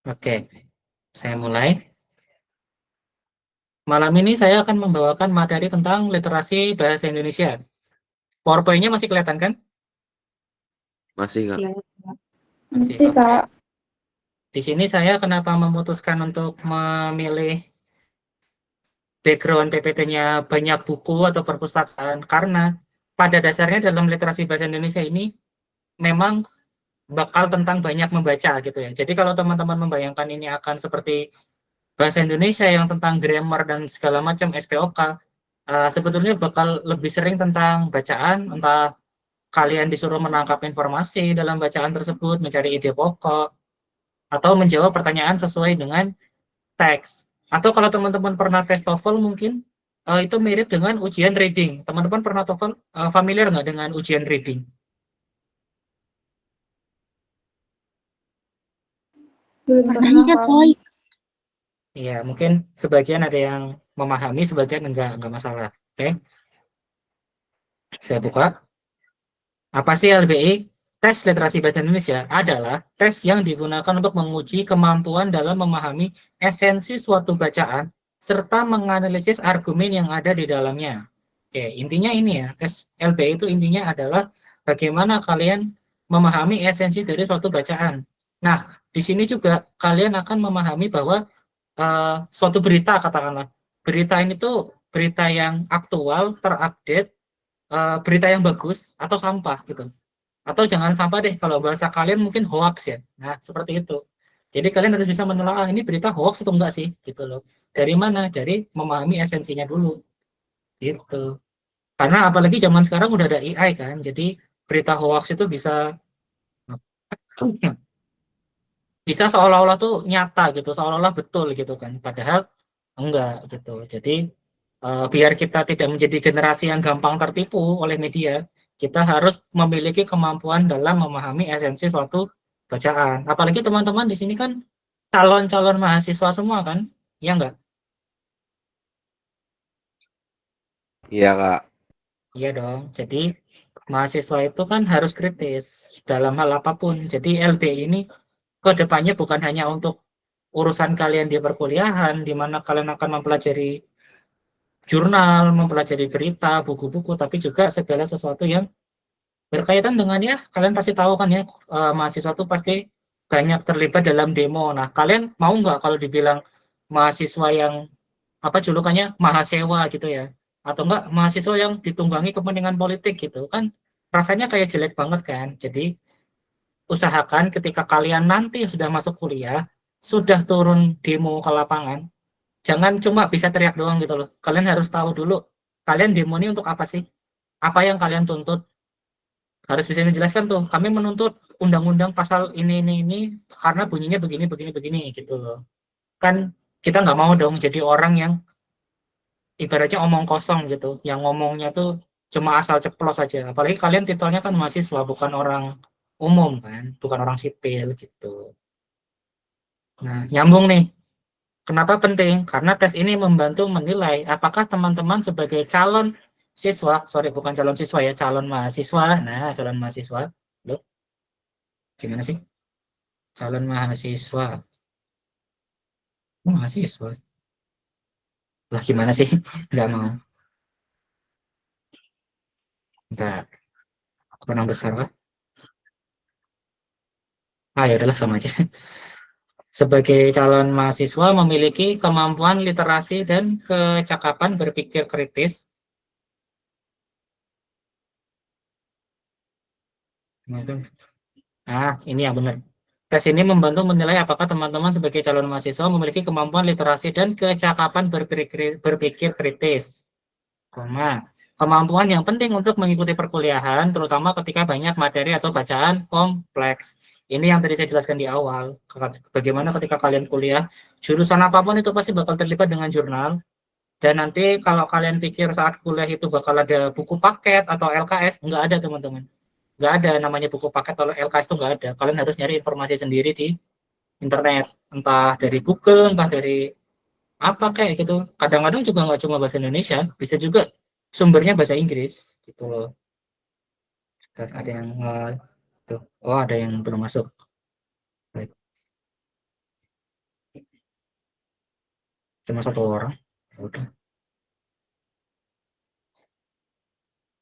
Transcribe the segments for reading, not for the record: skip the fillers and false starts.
Oke, saya mulai. Malam ini saya akan membawakan materi tentang literasi bahasa Indonesia. PowerPoint-nya masih kelihatan kan? Masih, Kak. Iya, Masih. sih Oke. Kak. Di sini saya kenapa memutuskan untuk memilih background PPT-nya banyak buku atau perpustakaan, karena pada dasarnya dalam literasi bahasa Indonesia ini memang bakal tentang banyak membaca gitu ya. Jadi kalau teman-teman membayangkan ini akan seperti bahasa Indonesia yang tentang grammar dan segala macam SPOK, sebetulnya bakal lebih sering tentang bacaan, entah kalian disuruh menangkap informasi dalam bacaan tersebut, mencari ide pokok, atau menjawab pertanyaan sesuai dengan teks. Atau kalau teman-teman pernah tes TOEFL mungkin itu mirip dengan ujian reading. Teman-teman pernah TOEFL familiar nggak dengan ujian reading? Belum Pernah pernah ingat, Kak. Roy. Ya, mungkin sebagian ada yang memahami, sebagian enggak masalah. Oke, saya buka. Apa sih LBI? Tes Literasi Bahasa Indonesia adalah tes yang digunakan untuk menguji kemampuan dalam memahami esensi suatu bacaan serta menganalisis argumen yang ada di dalamnya. Oke, intinya ini ya, tes LBI itu intinya adalah bagaimana kalian memahami esensi dari suatu bacaan. Nah, di sini juga kalian akan memahami bahwa suatu berita, katakanlah, berita ini tuh berita yang aktual, terupdate, berita yang bagus atau sampah gitu. Atau jangan sampah deh, kalau bahasa kalian mungkin hoax ya. Nah, seperti itu. Jadi kalian harus bisa menelaah ini berita hoax atau enggak sih, gitu loh. Dari mana? Dari memahami esensinya dulu, gitu. Karena apalagi zaman sekarang udah ada AI kan, jadi berita hoax itu bisa bisa seolah-olah tuh nyata gitu, seolah-olah betul gitu kan. Padahal enggak gitu. Jadi biar kita tidak menjadi generasi yang gampang tertipu oleh media, kita harus memiliki kemampuan dalam memahami esensi suatu bacaan. Apalagi teman-teman di sini kan calon-calon mahasiswa semua kan, ya enggak? Iya, Kak. Iya dong. Jadi mahasiswa itu kan harus kritis dalam hal apapun. Jadi LB ini ke depannya bukan hanya untuk urusan kalian di perkuliahan, di mana kalian akan mempelajari jurnal, mempelajari berita, buku-buku, tapi juga segala sesuatu yang berkaitan dengan ya, kalian pasti tahu kan ya, mahasiswa tuh pasti banyak terlibat dalam demo. Nah, kalian mau nggak kalau dibilang mahasiswa yang apa julukannya mahasewa gitu ya, atau enggak mahasiswa yang ditunggangi kepentingan politik gitu kan, rasanya kayak jelek banget kan. Jadi usahakan ketika kalian nanti sudah masuk kuliah, sudah turun demo ke lapangan, jangan cuma bisa teriak doang gitu loh. Kalian harus tahu dulu, kalian demo ini untuk apa sih? Apa yang kalian tuntut? Harus bisa menjelaskan tuh, kami menuntut undang-undang pasal ini karena bunyinya begini begini begini gitu loh. Kan kita nggak mau dong jadi orang yang ibaratnya omong kosong gitu, yang ngomongnya tuh cuma asal ceplos aja. Apalagi kalian titelnya kan mahasiswa, bukan orang umum kan, bukan orang sipil gitu. Nah, nyambung nih. Kenapa penting? Karena tes ini membantu menilai apakah teman-teman sebagai calon siswa, sorry bukan calon siswa ya, calon mahasiswa. Nah, calon mahasiswa. Loh, gimana sih? Calon mahasiswa. Mahasiswa. Lah gimana sih? Nggak mau. Nggak. Kurang besar lah. Ah, ya udahlah sama aja. Sebagai calon mahasiswa memiliki kemampuan literasi dan kecakapan berpikir kritis. Nah, ini yang benar. Tes ini membantu menilai apakah teman-teman sebagai calon mahasiswa memiliki kemampuan literasi dan kecakapan berpikir kritis. Kemampuan yang penting untuk mengikuti perkuliahan, terutama ketika banyak materi atau bacaan kompleks. Ini yang tadi saya jelaskan di awal. Bagaimana ketika kalian kuliah, jurusan apapun itu pasti bakal terlibat dengan jurnal. Dan nanti kalau kalian pikir saat kuliah itu bakal ada buku paket atau LKS, nggak ada teman-teman. Nggak ada namanya buku paket atau LKS itu nggak ada. Kalian harus nyari informasi sendiri di internet. Entah dari Google, entah dari apa kayak gitu. Kadang-kadang juga nggak cuma bahasa Indonesia, bisa juga sumbernya bahasa Inggris gitu loh. Dan ada yang tuh, oh ada yang belum masuk. Baik. Cuma 1 orang. Ya udah.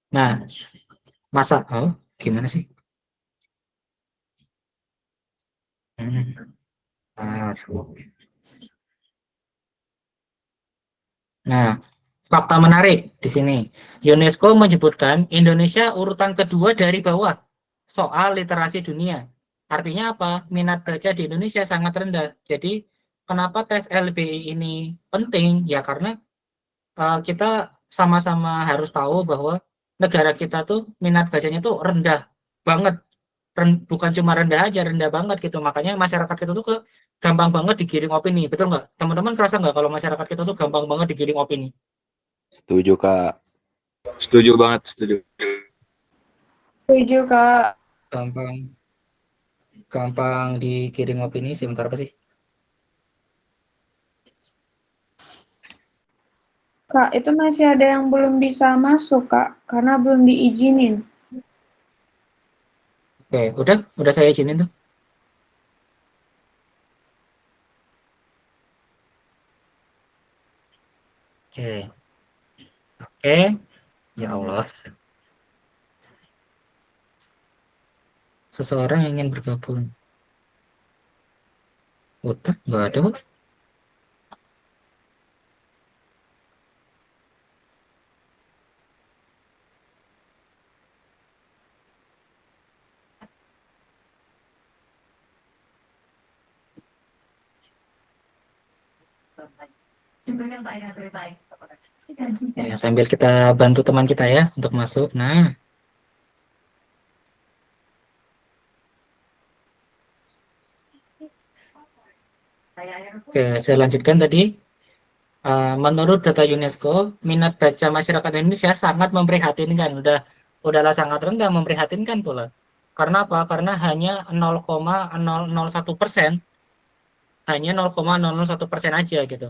Nah, masa gimana sih? Bentar. Nah, fakta menarik di sini. UNESCO menyebutkan Indonesia urutan kedua dari bawah soal literasi dunia. Artinya apa? Minat baca di Indonesia sangat rendah. Jadi, kenapa tes LBI ini penting? Ya karena kita sama-sama harus tahu bahwa negara kita tuh minat bacanya tuh rendah banget. Bukan cuma rendah aja, rendah banget gitu. Makanya masyarakat kita tuh gampang banget digiring opini. Betul nggak? Teman-teman kerasa nggak kalau masyarakat kita tuh gampang banget digiring opini? Setuju, Kak. Setuju banget, setuju. Setuju, Kak. Gampang gampang digiring opini. Sebentar apa sih? Kak, itu masih ada yang belum bisa masuk, Kak, karena belum diizinin. Oke, udah saya izinin tuh. Oke. Oke. Ya Allah. Seseorang yang ingin bergabung. Udah, nggak ada kok. Ya, sambil kita bantu teman kita ya untuk masuk. Nah, oke, saya lanjutkan tadi. Menurut data UNESCO, minat baca masyarakat Indonesia sangat memprihatinkan. Udahlah sangat rendah, memprihatinkan pula. Karena apa? Karena hanya 0,001%, hanya 0,001% aja gitu.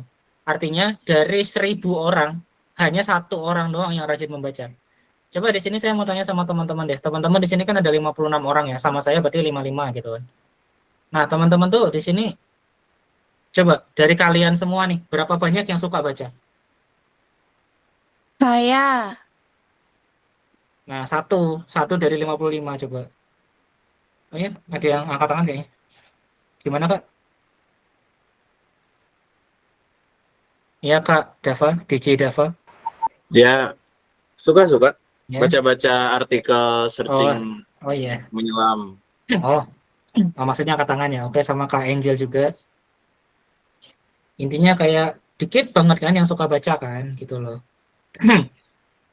Artinya dari 1.000 orang, hanya 1 orang doang yang rajin membaca. Coba di sini saya mau tanya sama teman-teman deh. Teman-teman di sini kan ada 56 orang ya, sama saya berarti 55 gitu kan. Nah, teman-teman tuh di sini coba dari kalian semua nih, berapa banyak yang suka baca? Saya. Nah, satu dari 55 coba. Oh ya, ada yang angkat tangan kayaknya. Gimana, Kak? Ya, Kak Dava, DJ Dava. Ya, suka-suka. Ya. Baca-baca artikel, searching, Oh iya. menyelam. Oh, maksudnya angkat tangan ya. Oke, sama Kak Angel juga. Intinya kayak dikit banget kan yang suka baca kan, gitu loh.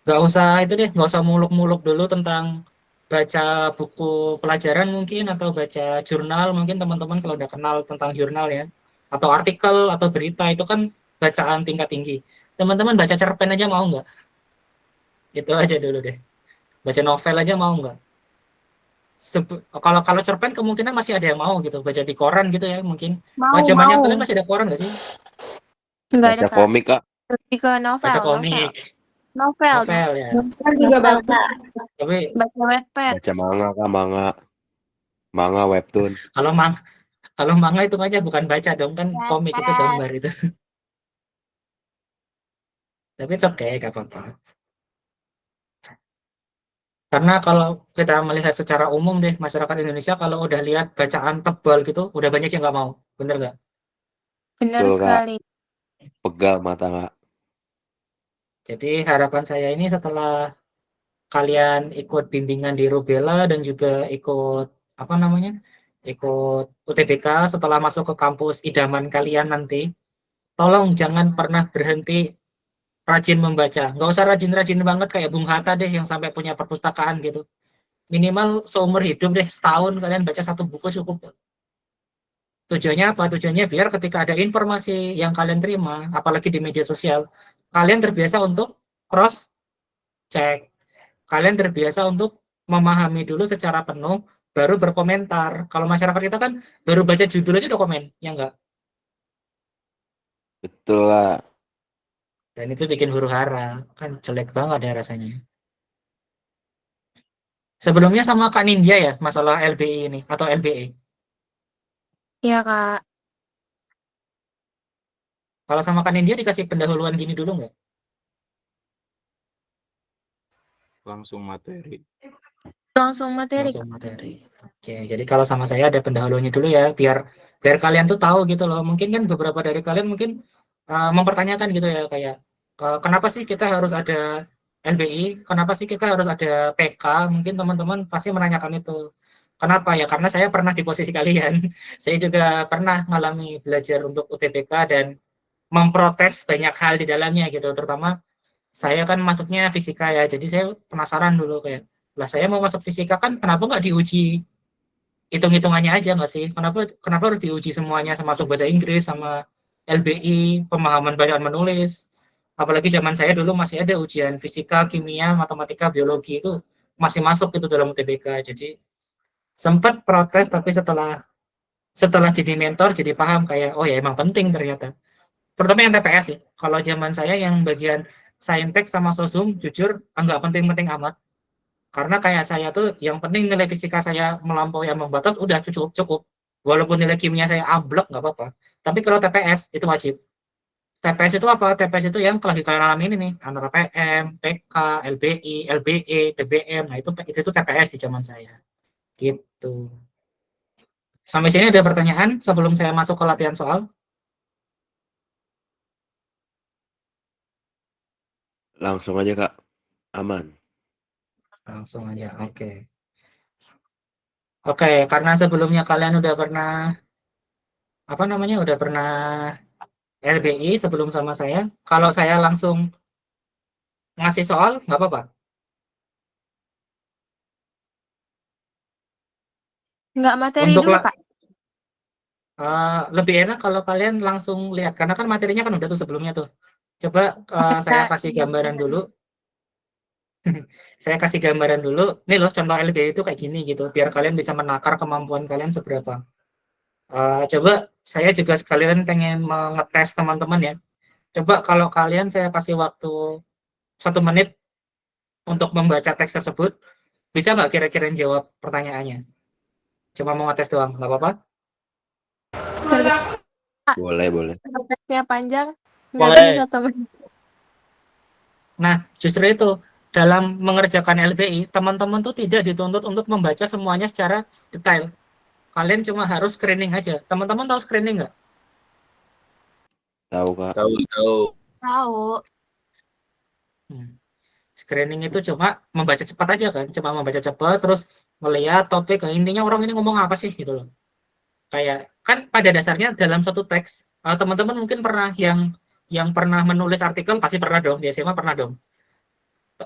Nggak usah itu deh, nggak usah muluk-muluk dulu tentang baca buku pelajaran mungkin atau baca jurnal mungkin teman-teman kalau udah kenal tentang jurnal ya atau artikel atau berita itu kan bacaan tingkat tinggi. Teman-teman baca cerpen aja mau nggak? Itu aja dulu deh. Baca novel aja mau nggak? Kalau kalau cerpen kemungkinan masih ada yang mau gitu baca di koran gitu ya mungkin. Mau, Zamannya mau. kalian masih ada koran nggak sih? Enggak ada, Baca Kak. komik, Kak. Lebih ke novel, Baca novel. komik, Novel, novel ya. Kan juga novel, bagus. Kak. Tapi Baca Wattpad. Baca manga, Kak, manga. Manga webtoon. kalau kalau manga itu aja bukan baca dong kan komik itu Wattpad. gambar itu. Tapi it's okay, gak apa-apa. Karena kalau kita melihat secara umum deh, masyarakat Indonesia kalau udah lihat bacaan tebal gitu, udah banyak yang nggak mau. Bener nggak? Benar Betul, Kak. sekali. Pegal mata, Kak. Jadi harapan saya ini setelah kalian ikut bimbingan di Rubella dan juga ikut apa namanya? Ikut UTBK setelah masuk ke kampus idaman kalian nanti, tolong jangan pernah berhenti rajin membaca. Nggak usah rajin-rajin banget kayak Bung Hatta deh yang sampai punya perpustakaan gitu. Minimal seumur hidup deh, setahun kalian baca 1 buku cukup. Tujuannya apa? Tujuannya biar ketika ada informasi yang kalian terima, apalagi di media sosial, kalian terbiasa untuk cross check. Kalian terbiasa untuk memahami dulu secara penuh, baru berkomentar. Kalau masyarakat kita kan baru baca judul aja udah komen, ya enggak? Betul, Kak. Dan itu bikin huru hara, kan jelek banget ya rasanya. Sebelumnya sama Kak Nindya ya, masalah LBI ini, atau LBE. Iya, Kak. Kalau sama Kak Nindya dikasih pendahuluan gini dulu nggak? Langsung materi. Langsung materi. Langsung materi. Oke, jadi kalau sama saya ada pendahulunya dulu ya, biar biar kalian tuh tahu gitu loh. Mungkin kan beberapa dari kalian mungkin mempertanyakan gitu ya, kayak kenapa sih kita harus ada LBI? Kenapa sih kita harus ada PK? Mungkin teman-teman pasti menanyakan itu. Kenapa ya? Karena saya pernah di posisi kalian. Saya juga pernah mengalami belajar untuk UTBK dan memprotes banyak hal di dalamnya gitu. Terutama saya kan masuknya fisika ya, jadi saya penasaran dulu kayak, lah saya mau masuk fisika kan kenapa nggak diuji hitung-hitungannya aja nggak sih? Kenapa kenapa harus diuji semuanya, termasuk bahasa Inggris sama LBI, pemahaman bacaan menulis. Apalagi zaman saya dulu masih ada ujian fisika, kimia, matematika, biologi itu masih masuk itu dalam UTBK. Jadi sempat protes, tapi setelah setelah jadi mentor jadi paham kayak oh ya emang penting ternyata. Terutama yang TPS sih. Kalau zaman saya yang bagian saintek sama sosum jujur enggak penting-penting amat. Karena kayak saya tuh yang penting nilai fisika saya melampaui ambang batas udah cukup cukup. Walaupun nilai kimia saya amblok nggak apa-apa. Tapi kalau TPS itu wajib. TPS itu apa? TPS itu yang lagi kalian alami ini nih, antara PM, PK, LBI, LBE, PBM. Nah itu TPS di zaman saya. Gitu. Sampai sini ada pertanyaan sebelum saya masuk ke latihan soal? Langsung aja Kak, aman. Langsung aja. Oke. Oke, karena sebelumnya kalian udah pernah apa namanya? Udah pernah LBI sebelum sama saya. Kalau saya langsung ngasih soal nggak apa-apa. Nggak materi Untuk dulu, Kak. lebih enak kalau kalian langsung lihat karena kan materinya kan udah tuh sebelumnya tuh. Coba Oke, saya Kak. kasih gambaran dulu. Saya kasih gambaran dulu. Nih loh contoh LBI itu kayak gini gitu. Biar kalian bisa menakar kemampuan kalian seberapa. Coba saya juga sekalian pengen mengetes teman-teman ya. Coba kalau kalian saya kasih waktu 1 menit untuk membaca teks tersebut, bisa nggak kira-kira jawab pertanyaannya? Cuma mau ngetes doang, nggak apa-apa? Boleh. Teksnya panjang, nggak Boleh. bisa 1 menit. Nah, justru itu dalam mengerjakan LBI, teman-teman tuh tidak dituntut untuk membaca semuanya secara detail. Kalian cuma harus screening aja. Teman-teman tahu screening nggak? Tahu Kak. Tahu. Tahu. Screening itu cuma membaca cepat aja kan, cuma membaca cepat, terus melihat topik, intinya orang ini ngomong apa sih gitu loh. Kayak kan pada dasarnya dalam satu teks, teman-teman mungkin pernah yang pernah menulis artikel pasti pernah dong, di SMA pernah dong.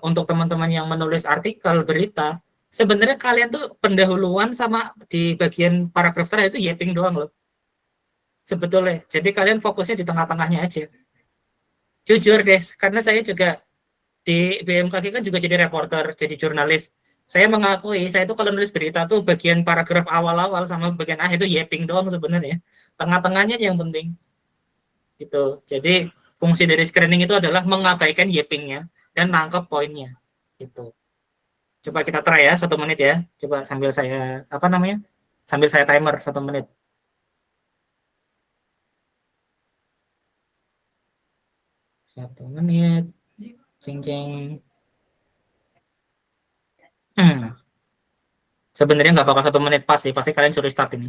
Untuk teman-teman yang menulis artikel berita, sebenarnya kalian tuh pendahuluan sama di bagian paragraf terakhir itu yeping doang loh. Sebetulnya. Jadi kalian fokusnya di tengah-tengahnya aja. Jujur deh, karena saya juga di BMKG kan juga jadi reporter, jadi jurnalis. Saya mengakui, saya tuh kalau nulis berita tuh bagian paragraf awal-awal sama bagian akhir itu yeping doang sebenarnya. Tengah-tengahnya yang penting. Gitu. Jadi fungsi dari screening itu adalah mengabaikan yepingnya dan nangkep poinnya. Gitu. Coba kita try ya 1 menit ya. Coba sambil saya apa namanya? Sambil saya timer 1 menit. Satu menit. Cing. Sebenarnya nggak bakal 1 menit pas sih. Pasti kalian suruh start ini.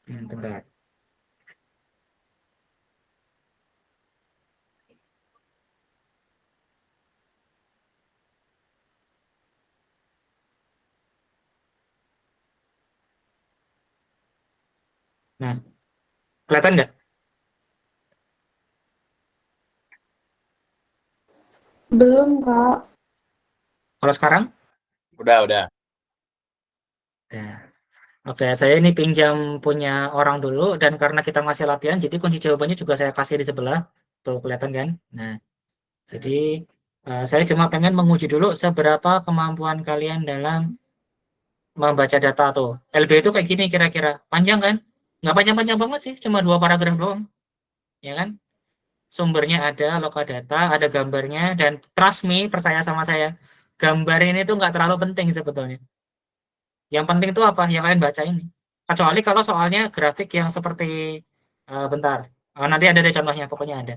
Bentar. Nah, kelihatan nggak? Belum, Kak. Kalau sekarang? Udah. Ya. Oke, saya ini pinjam punya orang dulu dan karena kita masih latihan, jadi kunci jawabannya juga saya kasih di sebelah. Tuh, kelihatan kan? Nah, jadi saya cuma pengen menguji dulu seberapa kemampuan kalian dalam membaca data tuh. LB itu kayak gini kira-kira. Panjang kan? Nggak panjang-panjang banget sih, cuma 2 paragraf doang. Ya kan? Sumbernya ada, lokadata, ada gambarnya, dan trust me, percaya sama saya. gambar ini tuh nggak terlalu penting sebetulnya. Yang penting tuh apa? Yang kalian baca ini. Kecuali kalau soalnya grafik yang seperti bentar. Nanti ada deh contohnya, pokoknya ada.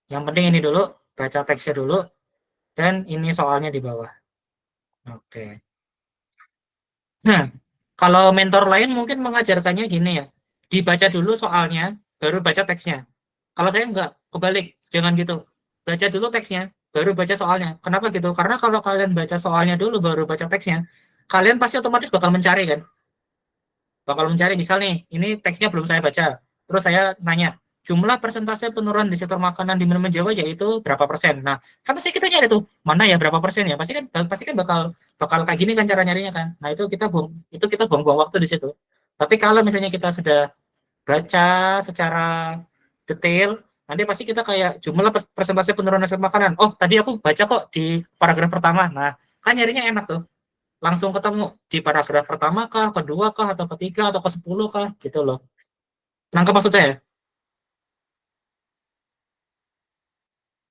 Yang penting ini dulu, baca teksnya dulu, dan ini soalnya di bawah. Oke. Nah, kalau mentor lain mungkin mengajarkannya gini ya, dibaca dulu soalnya, baru baca teksnya. Kalau saya enggak, kebalik, jangan gitu. Baca dulu teksnya, baru baca soalnya. Kenapa gitu? Karena kalau kalian baca soalnya dulu, baru baca teksnya, kalian pasti otomatis bakal mencari kan? Bakal mencari, misal nih, ini teksnya belum saya baca. Terus saya nanya, jumlah persentase penurunan di sektor makanan di minuman Jawa yaitu berapa persen? Nah, kan pasti kita nyari tuh, mana ya berapa persen ya? Pasti kan bakal bakal kayak gini kan cara nyarinya kan. Nah, itu kita buang-buang waktu di situ. Tapi kalau misalnya kita sudah baca secara detail, nanti pasti kita kayak jumlah persentase penurunan sektor makanan. Oh, tadi aku baca kok di paragraf pertama. Nah, kan nyarinya enak tuh, langsung ketemu di paragraf pertama kah, kedua kah, atau ketiga, atau ke 10 kah, gitu loh. Nangkep maksud saya?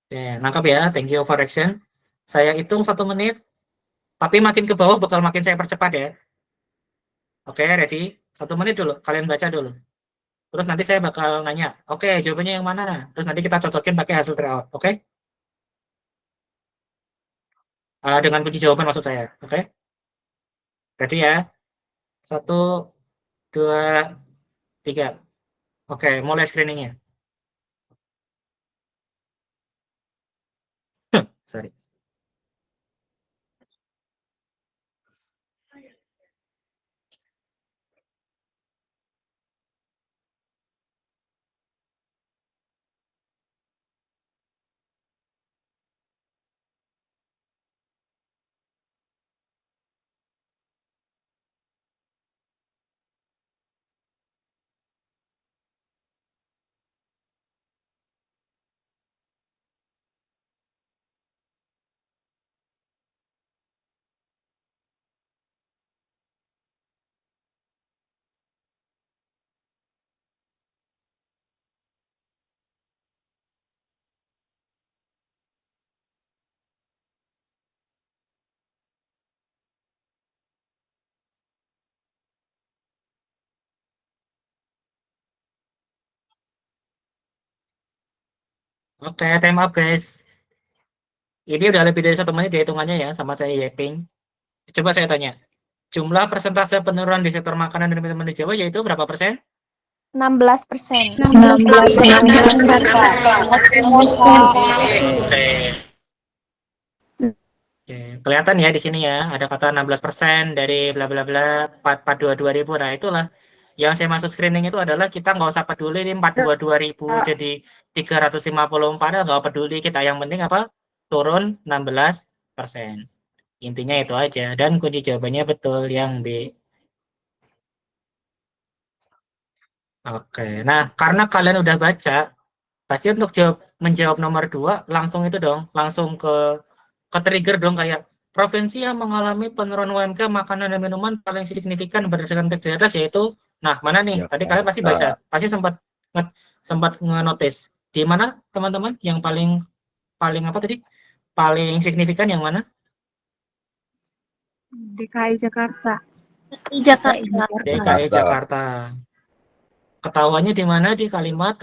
Oke, nangkep ya, thank you for action. Saya hitung 1 menit, tapi makin ke bawah bakal makin saya percepat ya. Oke, ready? 1 menit dulu, kalian baca dulu. Terus nanti saya bakal nanya, oke, jawabannya yang mana? Terus nanti kita cocokin pakai hasil tryout, oke? Dengan kunci jawaban maksud saya, oke? Ready ya? 1, 2, 3. Oke, mulai screeningnya. Sorry. Oke, time up guys. Ini udah lebih dari 1 menit ya hitungannya ya, sama saya Yeping. Coba saya tanya, jumlah persentase penurunan di sektor makanan dan minuman di Jawa yaitu berapa persen? 16%. 16%. Oke. Oke, kelihatan ya di sini ya, ada kata 16% dari bla bla bla 422.000. Nah, itulah yang saya masuk screening itu adalah kita nggak usah peduli ini 422.000 jadi 354, nggak peduli kita, yang penting apa? Turun 16%. Intinya itu aja, dan kunci jawabannya betul yang B. Oke, nah karena kalian udah baca, pasti untuk menjawab nomor 2 langsung itu dong, langsung ke trigger dong, kayak provinsi yang mengalami penurunan UMK makanan dan minuman paling signifikan berdasarkan teks di atas yaitu, nah mana nih? Tadi kalian pasti baca, pasti sempat nge-notice. Di mana teman-teman yang paling paling apa tadi? Paling signifikan yang mana? DKI Jakarta. DKI Jakarta. Ketahuannya di mana? Di kalimat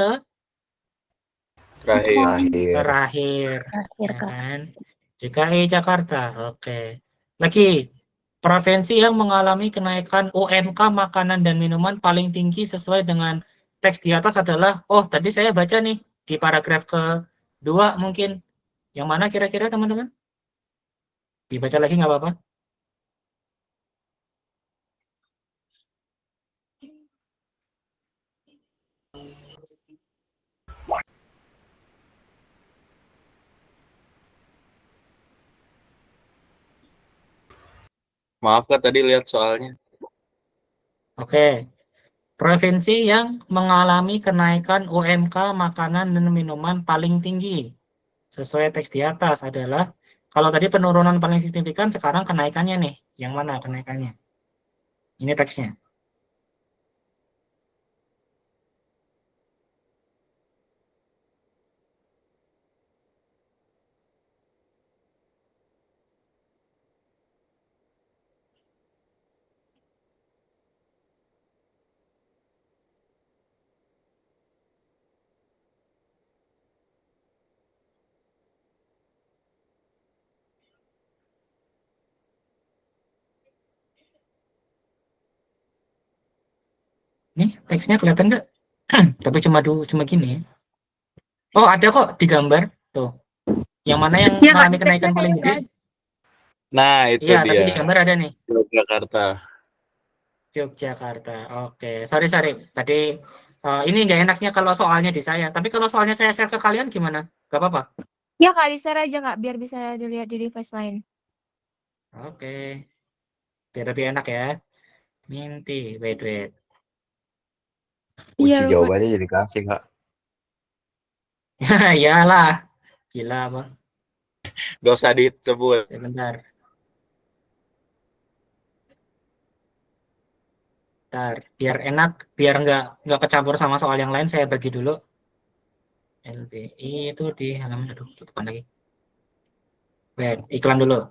terakhir, ya kan? DKI Jakarta. Oke. Lagi, provinsi yang mengalami kenaikan UMK makanan dan minuman paling tinggi sesuai dengan teks di atas adalah, oh tadi saya baca nih di paragraf kedua mungkin. Yang mana kira-kira teman-teman? Dibaca lagi nggak apa-apa. Maaf Kak, tadi lihat soalnya. Oke. Provinsi yang mengalami kenaikan UMK makanan dan minuman paling tinggi sesuai teks di atas adalah, kalau tadi penurunan paling signifikan, sekarang kenaikannya nih. Yang mana kenaikannya? Ini teksnya. Nih, teksnya kelihatan nggak? Tapi cuma gini ya. Oh, ada kok di gambar. Tuh. Yang mana yang Ya, Kak, mengalami di kenaikan teksnya paling kayaknya gede? nggak ada. Nah, itu Iya, tapi dia. di gambar ada nih. Yogyakarta. Yogyakarta. Oke, sorry. Tadi ini nggak enaknya kalau soalnya di saya. Tapi kalau soalnya saya share ke kalian gimana? Gak apa-apa. Ya, Kak, di-share aja, Kak, biar bisa dilihat di device lain. Oke, biar lebih enak ya. Minti, wait. Iya, Kunci lupa. jawabannya jadi kasih, Kak. Iyalah, gila bang. Gak usah disebut. Sebentar, biar enak, biar nggak kecampur sama soal yang lain. Saya bagi dulu. LBI itu di halaman, aduh, tutupan lagi. Wait, iklan dulu.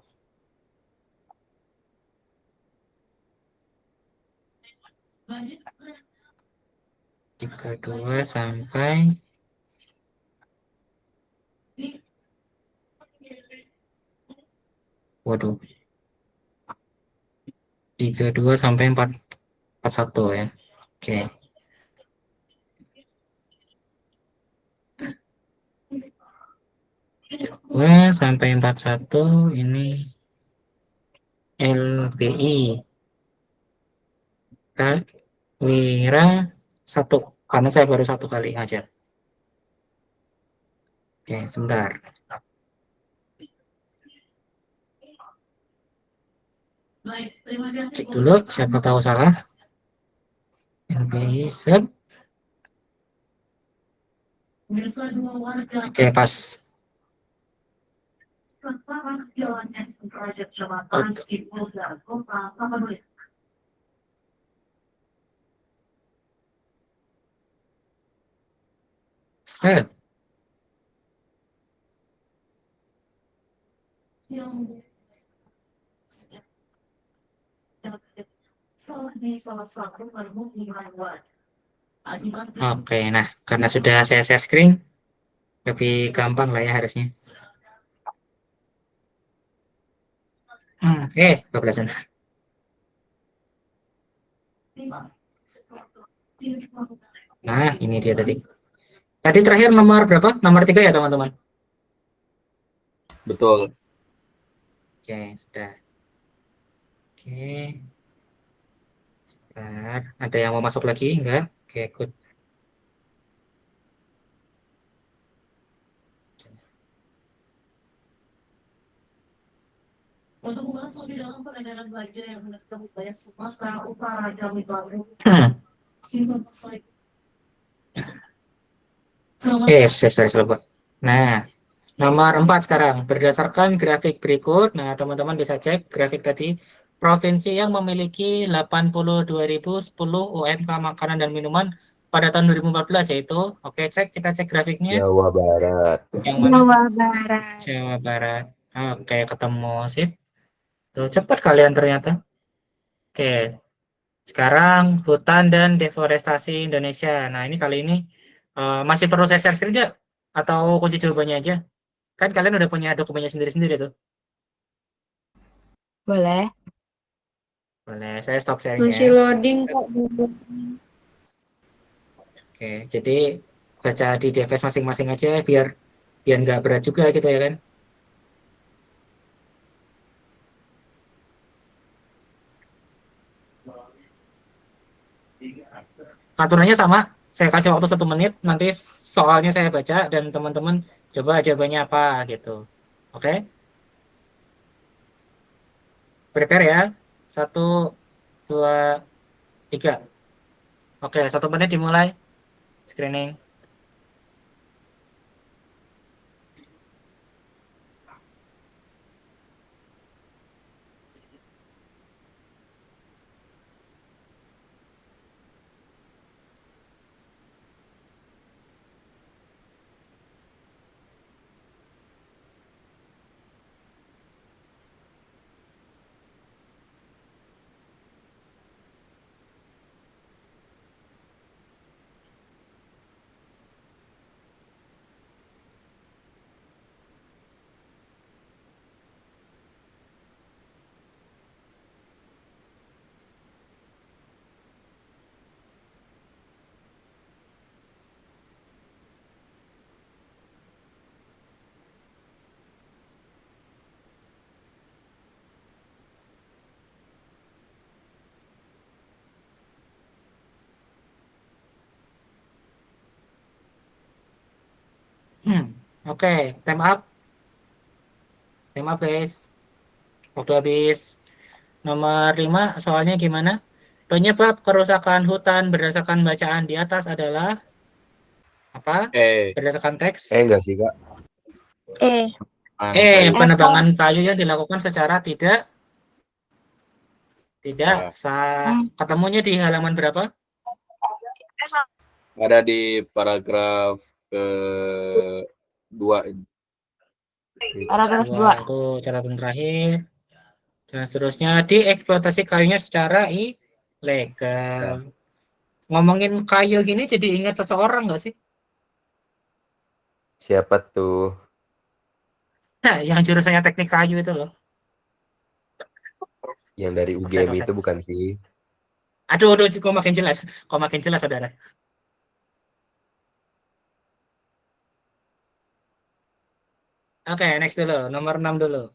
Tiga dua sampai waduh 32 sampai 441 ya. Oke. 2 sampai 41 ini LBI. Wira 1 karena saya baru 1 kali ngajar. Oke, sebentar. Cek dulu siapa tahu salah. LBI set. Oke, pas. Set. Oke, nah karena sudah saya share screen, lebih gampang lah ya harusnya. Kebelasan. Nah, ini dia tadi. Tadi terakhir nomor berapa? Nomor 3 ya teman-teman? Betul. Oke, sudah. Oke. Sebentar. Ada yang mau masuk lagi? Enggak? Oke, good. Saya lupa. Nah, nomor 4 sekarang. Berdasarkan grafik berikut, nah teman-teman bisa cek grafik tadi. Provinsi yang memiliki 82.010 UMK makanan dan minuman pada tahun 2014 yaitu, oke kita cek grafiknya. Jawa Barat. Yang mana? Jawa Barat. Jawa Barat. Oke, ketemu sip. Tuh, cepat kalian ternyata. Oke, sekarang hutan dan deforestasi Indonesia. Nah, ini kali ini masih perlu saya share screen nggak? Atau kunci jawabannya aja? Kan kalian udah punya dokumennya sendiri-sendiri tuh. Boleh. Boleh, saya stop sharing ya. Masih loading kok. Oke, jadi baca di device masing-masing aja biar biar nggak berat juga gitu ya kan. Aturannya sama, saya kasih waktu 1 menit, nanti soalnya saya baca dan teman-teman coba jawabannya apa gitu. Oke, prepare ya. 1, 2, 3. Oke, 1 menit dimulai screening. Oke, time up. Time up, guys. Waktu habis. Nomor 5, soalnya gimana? Penyebab kerusakan hutan berdasarkan bacaan di atas adalah apa? Berdasarkan teks. Enggak sih, Kak. Penebangan kayu yang dilakukan secara tidak ketemunya di halaman berapa? Ada di paragraf ke-2. Paragraf 2. Itu catatan terakhir. Dan seterusnya, dieksploitasi kayunya secara ilegal. Ngomongin kayu gini jadi ingat seseorang nggak sih? Siapa tuh? Nah, yang jurusannya teknik kayu itu loh. Yang dari UGM itu bukan sih? Aduh, kok makin jelas. Saudara. Oke, next dulu. Nomor 6 dulu.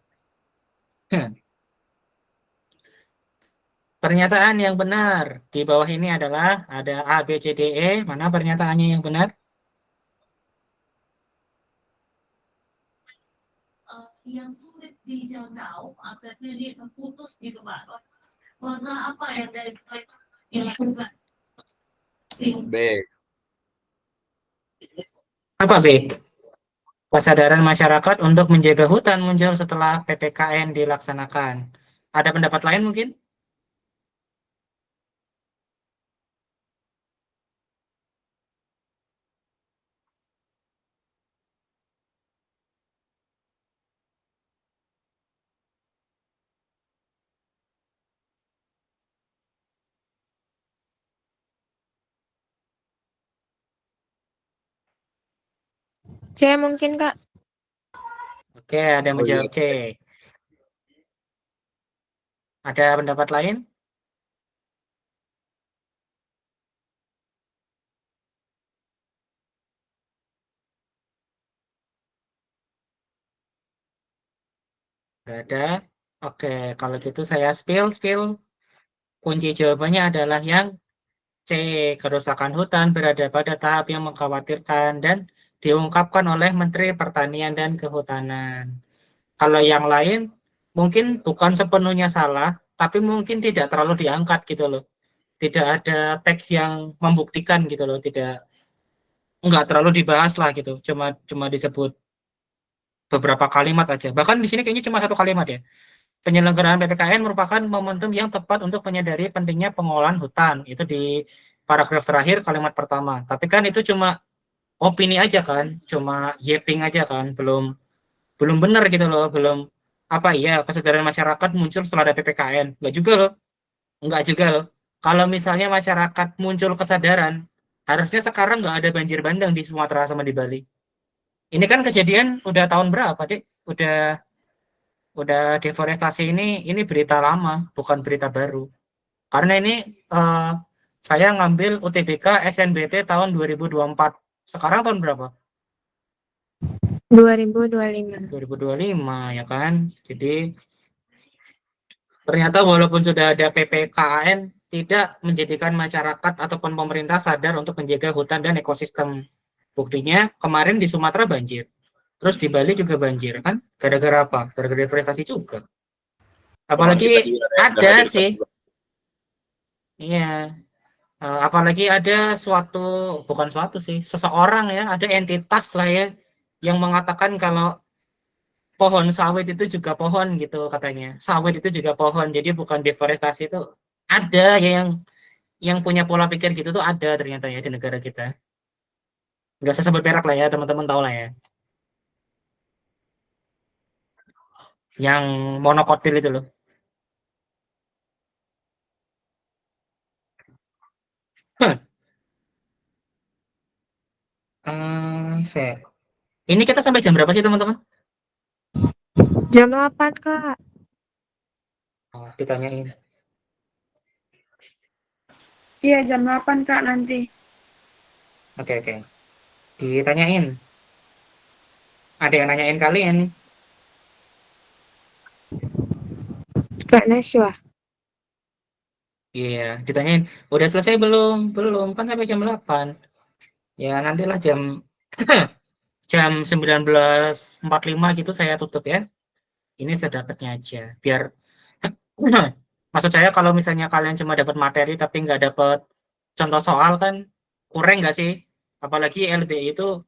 Pernyataan yang benar di bawah ini adalah ada A, B, C, D, E. Mana pernyataannya yang benar? Yang sulit dijangkau, aksesnya dia terputus gitu Pak. Warna apa yang dari dilakukan? B. Apa B? Kesadaran masyarakat untuk menjaga hutan muncul setelah PPKN dilaksanakan. Ada pendapat lain mungkin? C mungkin, Kak. Oke, ada yang menjawab C. Ada pendapat lain? Tidak ada. Oke, kalau gitu saya spill. Kunci jawabannya adalah yang C. Kerusakan hutan berada pada tahap yang mengkhawatirkan dan diungkapkan oleh Menteri Pertanian dan Kehutanan. Kalau yang lain mungkin bukan sepenuhnya salah, tapi mungkin tidak terlalu diangkat gitu loh. Tidak ada teks yang membuktikan gitu loh, nggak terlalu dibahas lah gitu. Cuma disebut beberapa kalimat aja. Bahkan di sini kayaknya cuma satu kalimat ya. Penyelenggaraan PPKN merupakan momentum yang tepat untuk menyadari pentingnya pengolahan hutan. Itu di paragraf terakhir kalimat pertama. Tapi kan itu cuma opini aja kan, cuma yeping aja kan, belum benar gitu loh, belum apa ya kesadaran masyarakat muncul setelah ada PPKN. Enggak juga loh. Kalau misalnya masyarakat muncul kesadaran, harusnya sekarang nggak ada banjir bandang di Sumatera sama di Bali. Ini kan kejadian udah tahun berapa, Dek? Udah deforestasi ini berita lama, bukan berita baru. Karena ini saya ngambil UTBK SNBT tahun 2024. Sekarang tahun berapa? 2025. 2025 ya kan. Jadi ternyata walaupun sudah ada PPKN tidak menjadikan masyarakat ataupun pemerintah sadar untuk menjaga hutan dan ekosistem. Buktinya kemarin di Sumatera banjir. Terus di Bali juga banjir kan? Gara-gara apa? Gara-gara deforestasi juga. Apalagi ada sih. Iya. Apalagi ada bukan suatu sih, seseorang ya, ada entitas lah ya, yang mengatakan kalau pohon sawit itu juga pohon gitu katanya. Sawit itu juga pohon, jadi bukan deforestasi itu ada ya yang punya pola pikir gitu tuh ada ternyata ya di negara kita. Nggak usah sebut merek lah ya, teman-teman tahu lah ya. Yang monokotil itu loh. Ini kita sampai jam berapa sih teman-teman? Jam 8, Kak. Oh, ditanyain. Iya, jam 8, Kak, nanti. Oke. Ditanyain. Ada yang nanyain kalian nih. Kak Naswa. Iya, ditanyain, udah selesai belum? Belum, kan sampai jam 8. Ya, nantilah jam jam 19.45 gitu saya tutup ya. Ini sedapatnya aja. Biar maksud saya kalau misalnya kalian cuma dapat materi tapi nggak dapat contoh soal kan kurang nggak sih? Apalagi LBI itu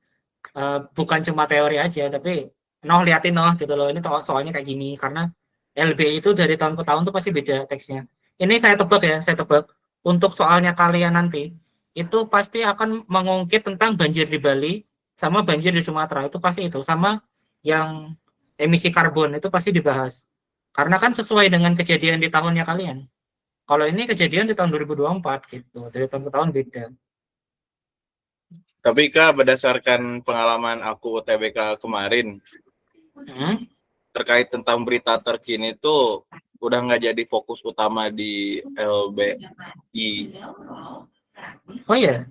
bukan cuma teori aja, tapi liatin gitu loh. Ini soalnya kayak gini karena LBI itu dari tahun ke tahun tuh pasti beda teksnya. Ini saya tebak ya, saya tebak untuk soalnya kalian nanti itu pasti akan mengungkit tentang banjir di Bali sama banjir di Sumatera, itu pasti itu sama yang emisi karbon itu pasti dibahas. Karena kan sesuai dengan kejadian di tahunnya kalian. Kalau ini kejadian di tahun 2024 gitu, dari tahun ke tahun beda. Tapi Kak, berdasarkan pengalaman aku UTBK kemarin, terkait tentang berita terkini tuh udah nggak jadi fokus utama di LBI. Oh iya,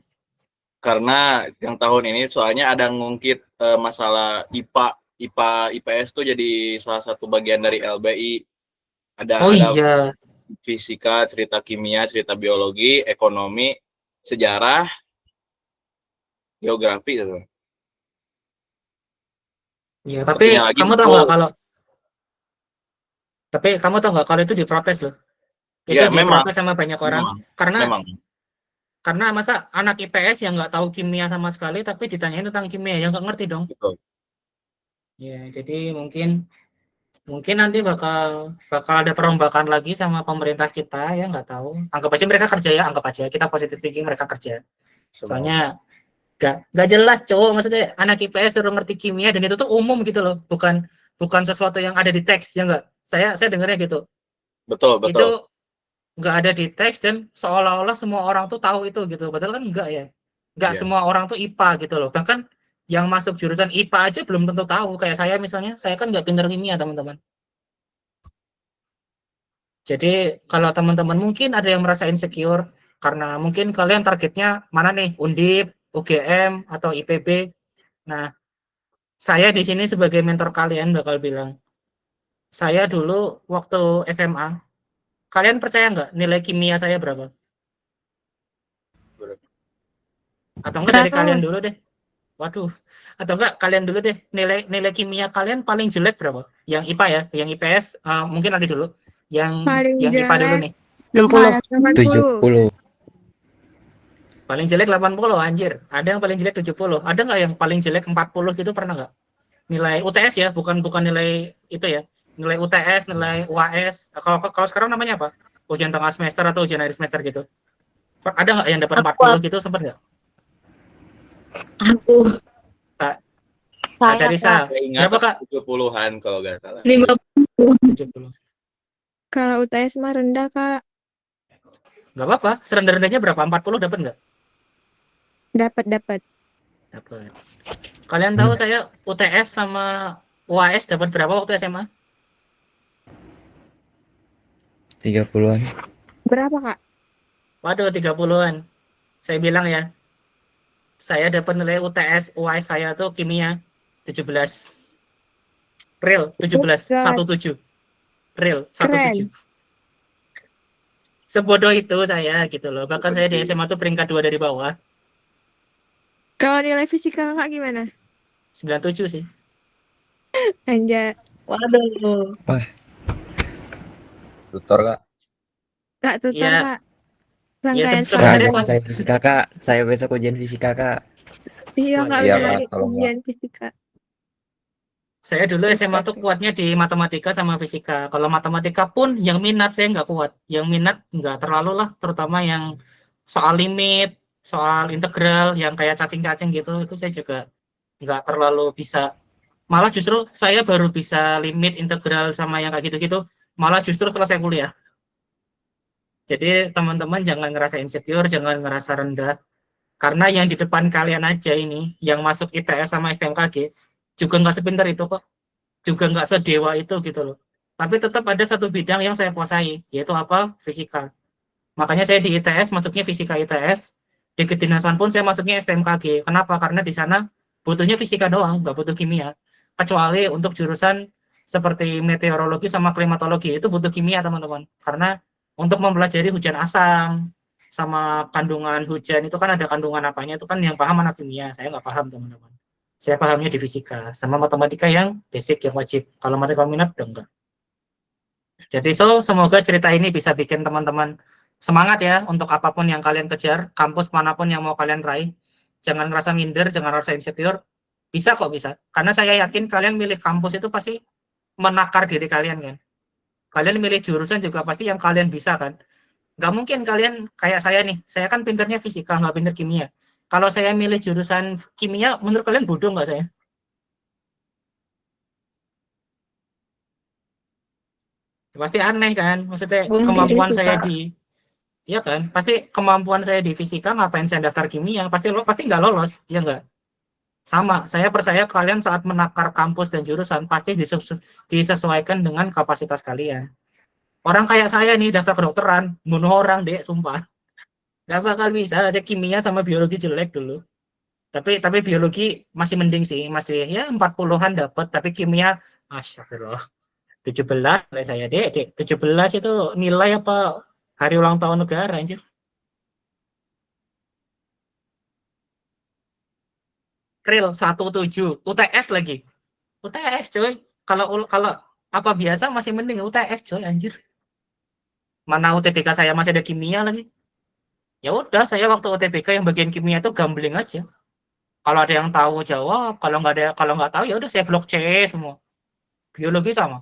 Karena yang tahun ini soalnya ada ngungkit masalah IPA, IPS tuh jadi salah satu bagian dari LBI. oh Ada iya, fisika, cerita kimia, cerita biologi, ekonomi, sejarah, geografi gitu. iya. Tapi Satunya lagi kamu tahu nggak kalau itu diprotes loh. Itu ya memang diprotes sama banyak orang memang karena masa anak IPS yang nggak tahu kimia sama sekali tapi ditanyain tentang kimia yang nggak ngerti dong. betul. Ya, jadi mungkin nanti bakal ada perombakan lagi sama pemerintah kita ya, nggak tahu. Anggap aja mereka kerja ya, anggap aja kita positive thinking mereka kerja. Soalnya nggak jelas cowok, maksudnya anak IPS suruh ngerti kimia dan itu tuh umum gitu loh, bukan sesuatu yang ada di teks ya nggak. Saya dengarnya gitu. Betul. Itu nggak ada di teks dan seolah-olah semua orang tuh tahu itu gitu, padahal kan enggak ya. Nggak Iya. semua orang tuh IPA gitu loh. Bahkan yang masuk jurusan IPA aja belum tentu tahu. Kayak saya misalnya, saya kan nggak pinter kimia teman-teman. Jadi kalau teman-teman mungkin ada yang merasa insecure karena mungkin kalian targetnya mana nih, Undip, UGM atau IPB. Nah, saya di sini sebagai mentor kalian bakal bilang, saya dulu waktu SMA, kalian percaya nggak nilai kimia saya berapa? Atau enggak dari kalian 100. dulu deh. Waduh. Atau enggak kalian dulu deh, nilai kimia kalian paling jelek berapa? Yang IPA ya, yang IPS mungkin ada dulu. Paling Yang IPA dulu jelek nih. 80. 70. Paling jelek 80, anjir. Ada yang paling jelek 70. Ada nggak yang paling jelek 40 gitu, pernah nggak? Nilai UTS ya, bukan nilai itu ya. Nilai UTS, nilai UAS. Kalau sekarang namanya apa? Ujian tengah semester atau ujian akhir semester gitu. Ada nggak yang dapat 40 gitu, sempat nggak? Aku. Kak Saya Carissa, Saya ingat berapa Kak? 70-an kalau nggak salah. 50. 70. Kalau UTS mah rendah, Kak. Nggak apa-apa, serendah-rendahnya berapa? 40 dapat nggak? Dapat. Dapat. Kalian tahu saya UTS sama UAS dapat berapa waktu SMA? 30-an. Berapa, Kak? Waduh, 30-an. Saya bilang ya, saya dapat nilai UTS UAS saya tuh kimia 17. Real 17, 17. Real 17. Sebodoh itu saya gitu loh. Bahkan saya di SMA tuh peringkat 2 dari bawah. Kalau nilai fisika Kakak gimana? 97 sih. Anjay. Waduh. Tutor Kak. Kak tutor, Iya. Kak. Rangkaian tutor. soal. Sebenarnya Saya fisika Kak. Saya besok ujian fisika Kak. Iya, Kak. Iya, Bener Kak, lagi tolong, Kak. ujian fisika. Saya dulu SMA tuh kuatnya di matematika sama fisika. Kalau matematika pun yang minat saya nggak kuat. Yang minat nggak terlalu lah, terutama yang soal limit, soal integral, yang kayak cacing-cacing gitu, itu saya juga nggak terlalu bisa. Malah justru saya baru bisa limit, integral, sama yang kayak gitu-gitu, malah justru setelah saya kuliah. Jadi teman-teman jangan ngerasa insecure, jangan ngerasa rendah. Karena yang di depan kalian aja ini, yang masuk ITS sama STMKG, juga nggak sepintar itu kok. Juga nggak sedewa itu gitu loh. Tapi tetap ada satu bidang yang saya kuasai, yaitu apa? Fisika. Makanya saya di ITS masuknya fisika ITS, di kedinasan pun saya masuknya STMKG. Kenapa? Karena di sana butuhnya fisika doang, nggak butuh kimia. Kecuali untuk jurusan seperti meteorologi sama klimatologi, itu butuh kimia teman-teman. Karena untuk mempelajari hujan asam, sama kandungan hujan itu kan ada kandungan apanya, itu kan yang paham anak kimia, saya nggak paham teman-teman. Saya pahamnya di fisika, sama matematika yang basic yang wajib. Kalau matematika minat udah enggak. Jadi semoga cerita ini bisa bikin teman-teman semangat ya untuk apapun yang kalian kejar, kampus manapun yang mau kalian raih. Jangan rasa minder, jangan rasa insecure. Bisa kok bisa. Karena saya yakin kalian milih kampus itu pasti menakar diri kalian kan. Kalian milih jurusan juga pasti yang kalian bisa kan. Nggak mungkin kalian kayak saya nih. Saya kan pinternya fisika, nggak pinter kimia. Kalau saya milih jurusan kimia, menurut kalian bodoh nggak saya? Pasti aneh kan. Maksudnya Bunuh diri kemampuan sih, saya Kak. iya kan? Pasti kemampuan saya di fisika ngapain saya daftar kimia? Pasti nggak lolos, ya nggak? Sama, saya percaya kalian saat menakar kampus dan jurusan pasti disesuaikan dengan kapasitas kalian. Orang kayak saya nih daftar kedokteran, bunuh orang deh, sumpah. Gak bakal bisa, saya kimia sama biologi jelek dulu. Tapi biologi masih mending sih, masih ya 40-an dapat, tapi kimia, astagfirullah. 17 nilai saya, Dek. 17 itu nilai apa hari ulang tahun negara, anjir. Real 17, UTS lagi. UTS, coy. Kalau apa biasa masih mending UTS, coy, anjir. Mana UTBK saya masih ada kimia lagi. Ya udah, saya waktu UTBK yang bagian kimia itu gambling aja. Kalau ada yang tahu jawab, kalau nggak tahu ya udah saya blok C semua. Biologi sama.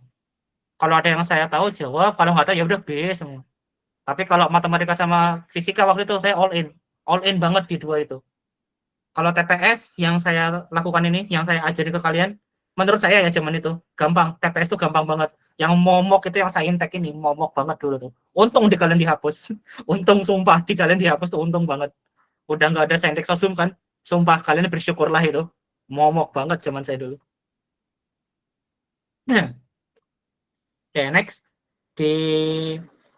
Kalau ada yang saya tahu jawab, kalau nggak tahu ya udah B semua. Tapi kalau matematika sama fisika waktu itu saya all in banget di dua itu. Kalau TPS yang saya lakukan ini, yang saya ajari ke kalian, menurut saya ya zaman itu gampang. TPS itu gampang banget. Yang momok itu yang saintek ini momok banget dulu tuh. Untung di kalian dihapus. Untung sumpah di kalian dihapus tuh untung banget. Udah nggak ada saintek sosum kan. Sumpah kalian bersyukurlah itu. Momok banget zaman saya dulu. Nah, oke, next di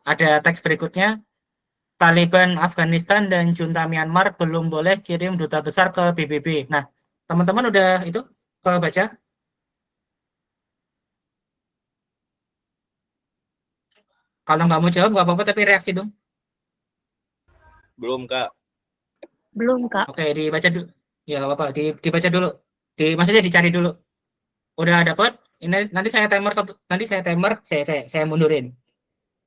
ada teks berikutnya. Taliban Afghanistan dan junta Myanmar belum boleh kirim duta besar ke PBB. Nah, teman-teman udah itu baca? Kalau nggak mau jawab nggak apa-apa, tapi reaksi dong. Belum, Kak. Belum, Kak. Oke, dibaca dulu. Ya nggak apa-apa, dibaca dulu. Maksudnya dicari dulu. Udah dapat? Ini nanti saya timer saya mundurin.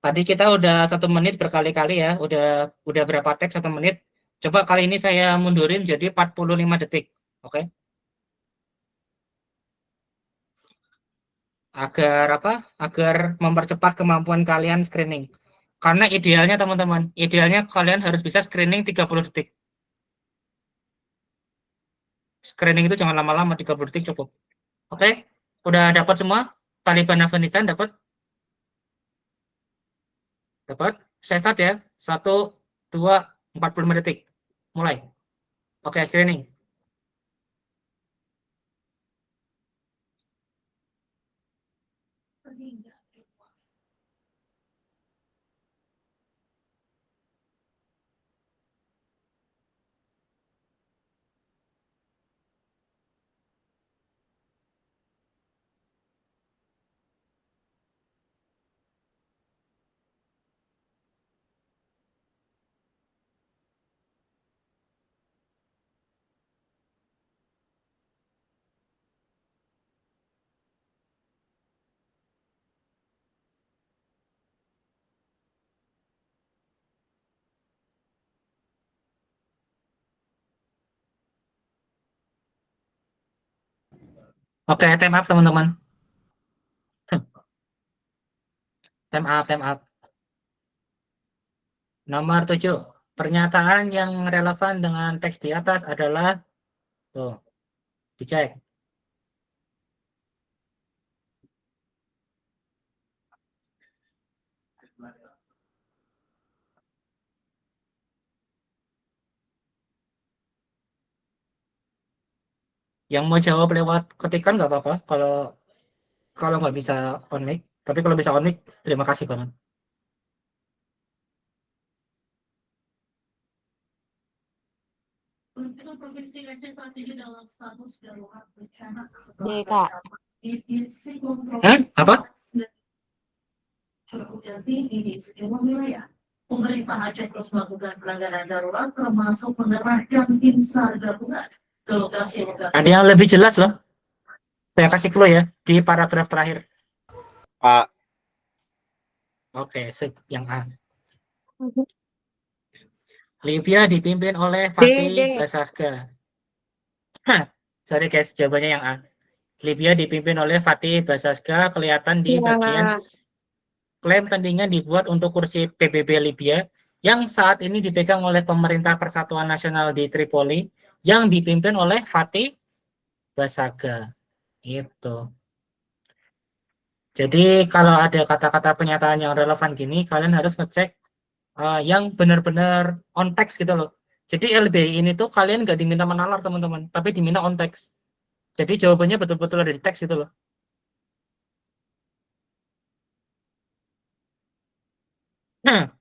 Tadi kita udah 1 menit berkali-kali ya, udah berapa teks 1 menit. Coba kali ini saya mundurin jadi 45 detik. Oke. Agar mempercepat kemampuan kalian screening. Karena idealnya teman-teman, idealnya kalian harus bisa screening 30 detik. Screening itu jangan lama-lama, 30 detik cukup. Oke, udah dapat semua? Taliban Afghanistan dapat? Dapat? Saya start ya. 1, 2, 45 detik. Mulai. Oke, screening. Oke, time up teman-teman. Time up. Nomor 7. Pernyataan yang relevan dengan teks di atas adalah tuh, dicek. Yang mau jawab lewat ketikan nggak apa-apa. Kalau nggak bisa on mic, tapi kalau bisa on mic, terima kasih banget. Provinsi Aceh saat ini dalam status darurat bencana Deh, Kak. Apa? Curah hujan tinggi di sejumlah wilayah. Pemerintah Aceh terus melakukan penanganan darurat termasuk mengerahkan tim SAR gabungan lokasi. Ada yang lebih jelas loh. Saya kasih clue ya di paragraf terakhir. A. Oke, sip. Yang A. Mhm. Libya dipimpin oleh D. Fatih Basaska. Sorry guys, jawabannya yang A. Libya dipimpin oleh Fatih Basaska, kelihatan di bagian Ya. klaim tandingan dibuat untuk kursi PBB Libya yang saat ini dipegang oleh Pemerintah Persatuan Nasional di Tripoli yang dipimpin oleh Fatih Basaga. Itu. Jadi kalau ada kata-kata pernyataan yang relevan gini, kalian harus ngecek yang benar-benar on text gitu loh. Jadi LBI ini tuh kalian nggak diminta menalar teman-teman, tapi diminta on text. Jadi jawabannya betul-betul ada di teks itu loh. Nah,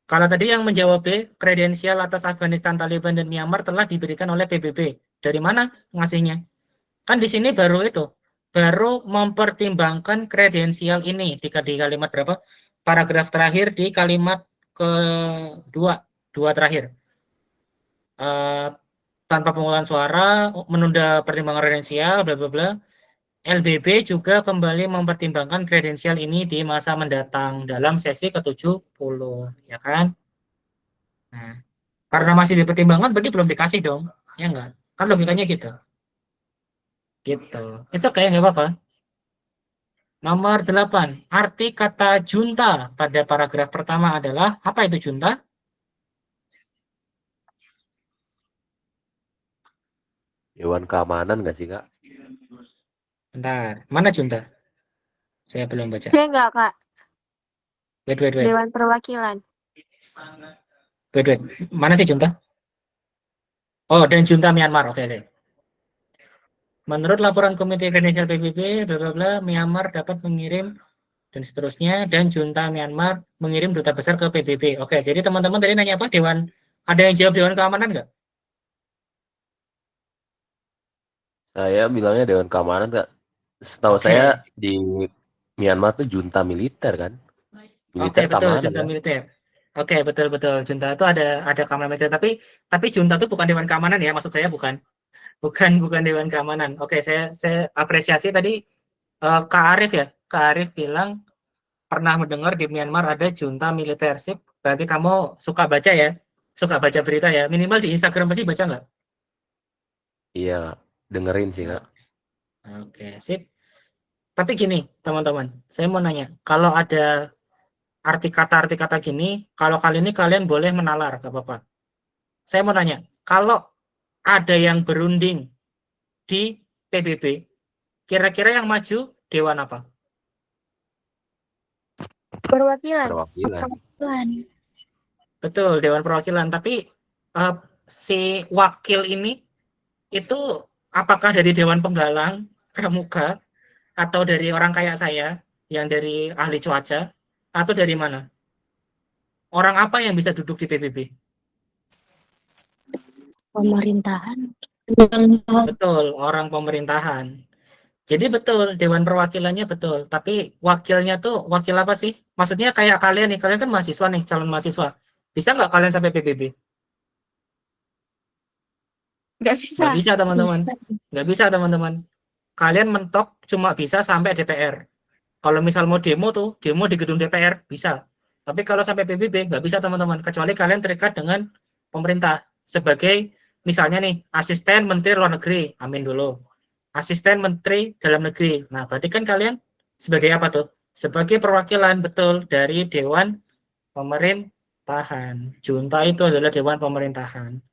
kalau tadi yang menjawab B, kredensial atas Afghanistan, Taliban, dan Myanmar telah diberikan oleh PBB. Dari mana ngasihnya? Kan di sini baru itu, baru mempertimbangkan kredensial ini di kalimat berapa? Paragraf terakhir di kalimat kedua, dua terakhir. Tanpa pemungutan suara, menunda pertimbangan kredensial, bla bla bla. LBB juga kembali mempertimbangkan kredensial ini di masa mendatang dalam sesi ke-70, ya kan? Nah, karena masih dipertimbangkan berarti belum dikasih dong, ya enggak? Kan logikanya gitu. Gitu. Itu kayak nggak apa-apa. Nomor 8. Arti kata junta pada paragraf pertama adalah apa itu junta? Dewan Keamanan nggak sih, Kak? Bentar, mana junta? Saya belum baca. D enggak, Kak? Wait. Dewan Perwakilan. Wait. Mana sih junta? Oh, dan junta Myanmar. Oke. Menurut laporan Komite Kredensial PBB, bla bla bla, Myanmar dapat mengirim dan seterusnya, dan junta Myanmar mengirim duta besar ke PBB. Oke, jadi teman-teman tadi nanya apa? Ada yang jawab Dewan Keamanan nggak? Saya bilangnya Dewan Keamanan, Kak. Setahu Oke. saya di Myanmar tuh junta militer kan? Militer Oke, betul, keamanan junta ya? militer. Oke, betul. Junta itu ada keamanan militer, tapi junta itu bukan Dewan Keamanan ya, maksud saya bukan. Bukan Dewan Keamanan. Oke, saya apresiasi tadi Kak Arif ya. Kak Arif bilang pernah mendengar di Myanmar ada junta militer. Sip, berarti kamu suka baca ya? Suka baca berita ya? Minimal di Instagram pasti baca nggak? Iya, dengerin sih, Kak. Oke, sip. Tapi gini, teman-teman, saya mau nanya, kalau ada arti kata gini, kalau kali ini kalian boleh menalar, gak apa-apa. Saya mau nanya, kalau ada yang berunding di PBB, kira-kira yang maju dewan apa? Perwakilan. Perwakilan. Betul, Dewan Perwakilan. Tapi si wakil ini itu apakah dari Dewan Penggalang, Pramuka, atau dari orang kayak saya yang dari ahli cuaca, atau dari mana? Orang apa yang bisa duduk di PBB? Pemerintahan. Betul, orang pemerintahan. Jadi betul, Dewan Perwakilannya betul. Tapi wakilnya tuh wakil apa sih? Maksudnya kayak kalian nih, kalian kan mahasiswa nih, calon mahasiswa. Bisa nggak kalian sampai PBB? Nggak bisa. Nggak bisa, teman-teman. Nggak bisa, teman-teman. Kalian mentok cuma bisa sampai DPR. Kalau misal mau demo tuh, demo di gedung DPR, bisa. Tapi kalau sampai PBB, nggak bisa, teman-teman. Kecuali kalian terikat dengan pemerintah. Sebagai, misalnya nih, asisten Menteri Luar Negeri, amin dulu. Asisten Menteri Dalam Negeri. Nah, berarti kan kalian sebagai apa tuh? Sebagai perwakilan betul dari Dewan Pemerintahan. Junta itu adalah Dewan Pemerintahan.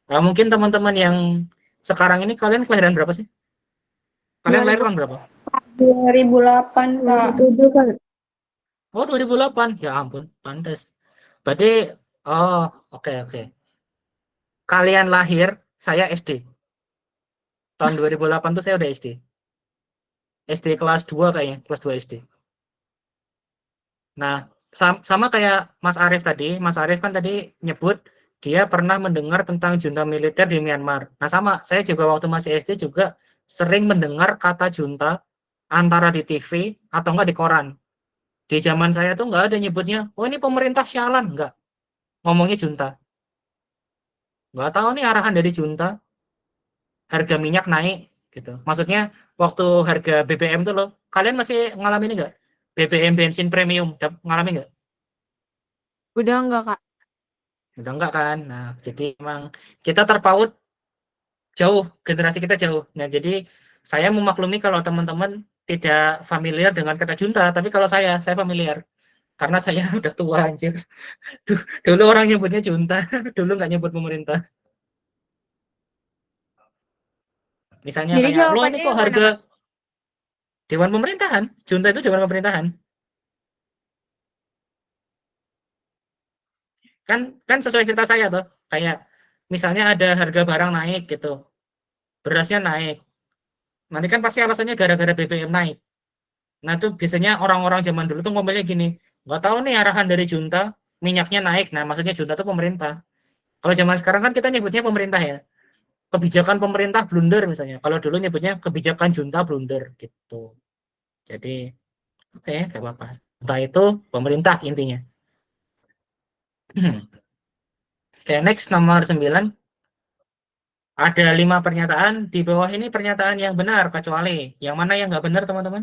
Nah, mungkin teman-teman yang sekarang ini kalian kelahiran berapa sih? Kalian lahir tahun berapa? 2008, Kak. 2007 kan. Oh, 2008. Ya ampun, pantas. Berarti, oh, oke. Kalian lahir, saya SD. Tahun 2008 tuh saya udah SD. SD kelas 2 kayaknya, kelas 2 SD. Nah, sama kayak Mas Arief tadi. Mas Arief kan tadi nyebut dia pernah mendengar tentang junta militer di Myanmar. Nah, sama, saya juga waktu masih SD juga sering mendengar kata junta antara di TV atau enggak di koran. Di zaman saya tuh nggak ada nyebutnya, oh ini pemerintah sialan, nggak. Ngomongnya junta. Nggak tahu nih arahan dari junta. harga minyak naik gitu. Maksudnya waktu harga BBM tuh loh, kalian masih ngalamin nggak? BBM bensin premium ngalamin nggak? Udah enggak, Kak? Udah enggak kan? Nah, jadi emang kita terpaut jauh, generasi kita jauh. Nah, jadi saya memaklumi kalau teman-teman tidak familiar dengan kata junta, tapi kalau saya familiar. Karena saya udah tua anjir. Dulu orang nyebutnya junta, dulu nggak nyebut pemerintah. Misalnya Jadi kayak, lo ini jawabannya kok yang mana, harga Kak? dewan pemerintahan, junta itu dewan pemerintahan. Kan sesuai cerita saya tuh, kayak misalnya ada harga barang naik gitu, berasnya naik. Nanti kan pasti alasannya gara-gara BBM naik. Nah itu biasanya orang-orang zaman dulu tuh ngomongnya gini, nggak tahu nih arahan dari junta, minyaknya naik. Nah maksudnya junta itu pemerintah. Kalau zaman sekarang kan kita nyebutnya pemerintah ya. Kebijakan pemerintah blunder misalnya. Kalau dulu nyebutnya kebijakan junta blunder gitu. Jadi oke, nggak apa-apa. Junta itu pemerintah intinya. Oke, next nomor 9. Ada 5 pernyataan. Di bawah ini pernyataan yang benar kecuali. Yang mana yang nggak benar teman-teman?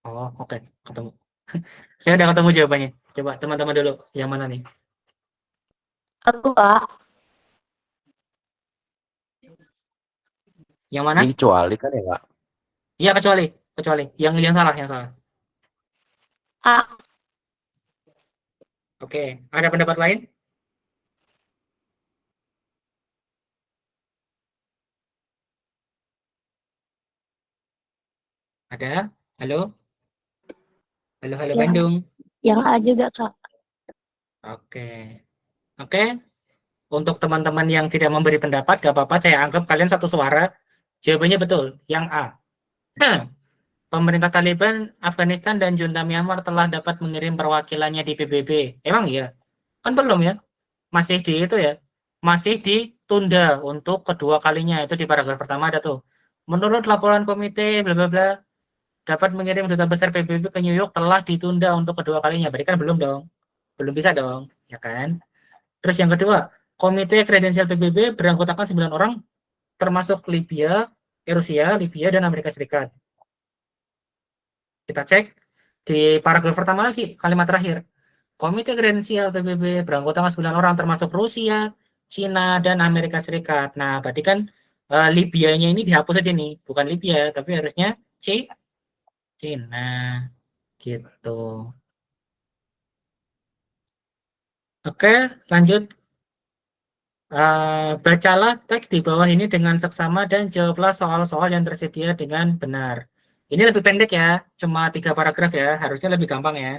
Oh, oke, ketemu. Saya udah ketemu jawabannya. Coba teman-teman dulu, yang mana nih? Aku, Kak. Yang mana? Ini kecuali kan ya, Kak? Iya kecuali, kecuali. Yang salah, yang salah. A. Oke, ada pendapat lain? Ada? Halo? Halo, halo Yang, Bandung. yang A juga, Kak. Oke. Oke, untuk teman-teman yang tidak memberi pendapat, gak apa-apa, saya anggap kalian satu suara. Jawabannya betul, yang A. Pemerintah Taliban, Afghanistan, dan junta Myanmar telah dapat mengirim perwakilannya di PBB. Emang iya? Kan belum ya? Masih di itu ya? Masih ditunda untuk kedua kalinya. Itu di paragraf pertama ada tuh. Menurut laporan komite bla bla bla dapat mengirim duta besar PBB ke New York telah ditunda untuk kedua kalinya. Berarti kan belum dong. Belum bisa dong, ya kan? Terus yang kedua, komite kredensial PBB beranggotakan 9 orang termasuk Libya, Rusia, Libya, dan Amerika Serikat. Kita cek di paragraf pertama lagi, kalimat terakhir. Komite kredensial PBB beranggotakan 9 orang termasuk Rusia, Cina, dan Amerika Serikat. Nah, berarti kan Libyanya ini dihapus aja nih, bukan Libya, tapi harusnya Cina. Gitu. Oke, lanjut. Bacalah teks di bawah ini dengan seksama dan jawablah soal-soal yang tersedia dengan benar. Ini lebih pendek ya, cuma 3 paragraf ya, harusnya lebih gampang ya.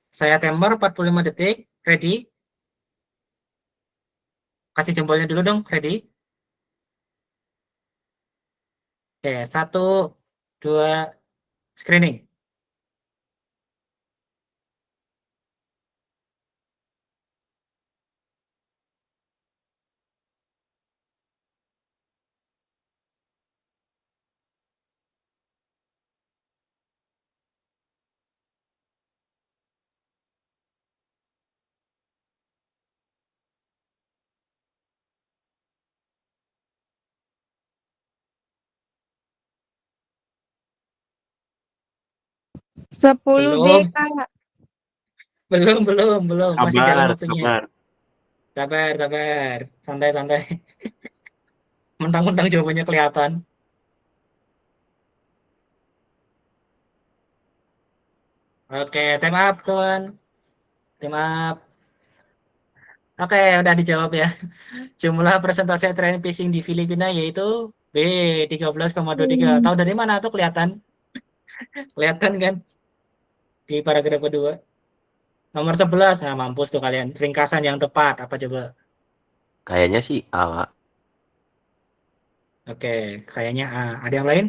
Saya timer 45 detik, ready? Kasih jempolnya dulu dong, ready? Oke, 1, 2, screening. Sepuluh d Belum, Kak. belum. Masih jalan Sabar, waktunya. sabar. Sabar. Santai. Mentang-mentang jawabannya kelihatan. Oke, time up, kawan. Time up. Oke, udah dijawab ya. Jumlah persentase tren phishing di Filipina yaitu B 13,23. Tahu dari mana tuh kelihatan? Kelihatan kan di paragraf kedua. Nomor 11. Nah, mampus tuh kalian. Ringkasan yang tepat apa coba? Kayaknya sih A, Kak. Oke, kayaknya A. Ada yang lain?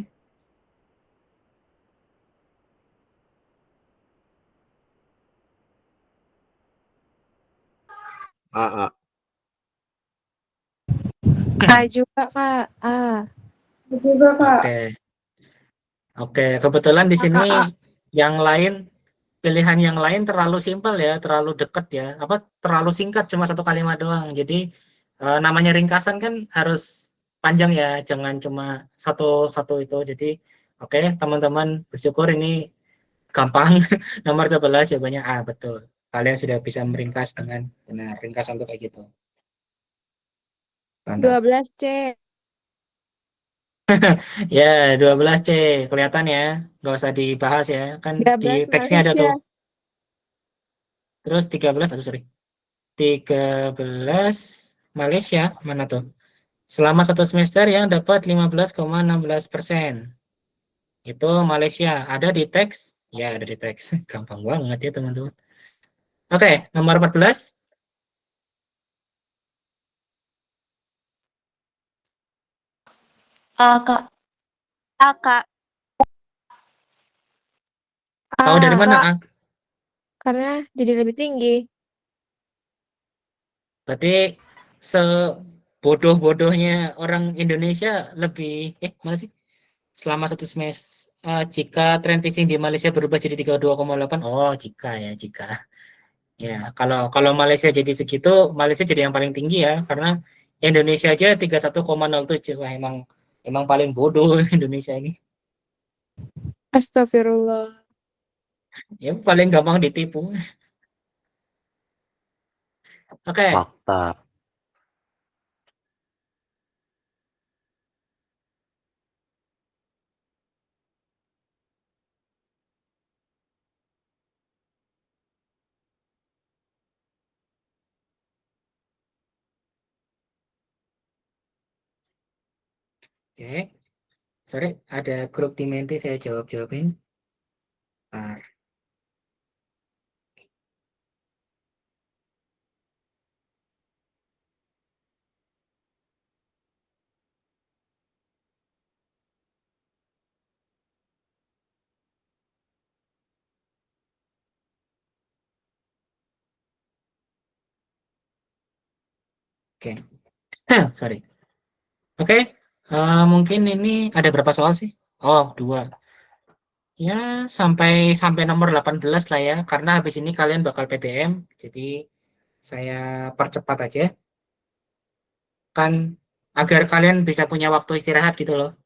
A. A juga kak. A. Juga, Kak. Oke. Oke, kebetulan di sini A. yang lain pilihan yang lain terlalu simpel ya, terlalu dekat ya, apa terlalu singkat cuma satu kalimat doang. Jadi namanya ringkasan kan harus panjang ya, jangan cuma satu satu itu. Jadi oke, teman-teman bersyukur ini gampang. Nomor 11 jawabannya A, betul. Kalian sudah bisa meringkas dengan benar. Ringkasan untuk kayak gitu. Mantap. 12C. Ya, 12C kelihatan ya. Nggak usah dibahas ya. Kan di 13 teksnya ada Malaysia. tuh. Terus 13, aduh sorry. 13 Malaysia, mana tuh? Selama satu semester yang dapat 15,16%. Itu Malaysia. Ada di teks? Ya, ada di teks. Gampang banget ya, teman-teman. Oke, nomor 14. Kak. A kak. Tahu dari mana, Kak. A? Karena jadi lebih tinggi. Berarti sebodoh-bodohnya orang Indonesia lebih, mana sih? Selama satu semester, jika tren phishing di Malaysia berubah jadi 32,8. Oh, jika ya, jika. Ya, kalau kalau Malaysia jadi segitu, Malaysia jadi yang paling tinggi ya, karena Indonesia aja 31,07. Wah, emang paling bodoh Indonesia ini. Astagfirullah. Ya paling gampang ditipu. Oke, Fakta. oke. Sorry, ada grup di Menti saya jawabin. Bentar. 'Oke. Sorry. Oke, mungkin ini ada berapa soal sih? Oh, 2. Ya, sampai sampai nomor 18 lah ya, karena habis ini kalian bakal PBM, jadi saya percepat aja, kan agar kalian bisa punya waktu istirahat gitu loh.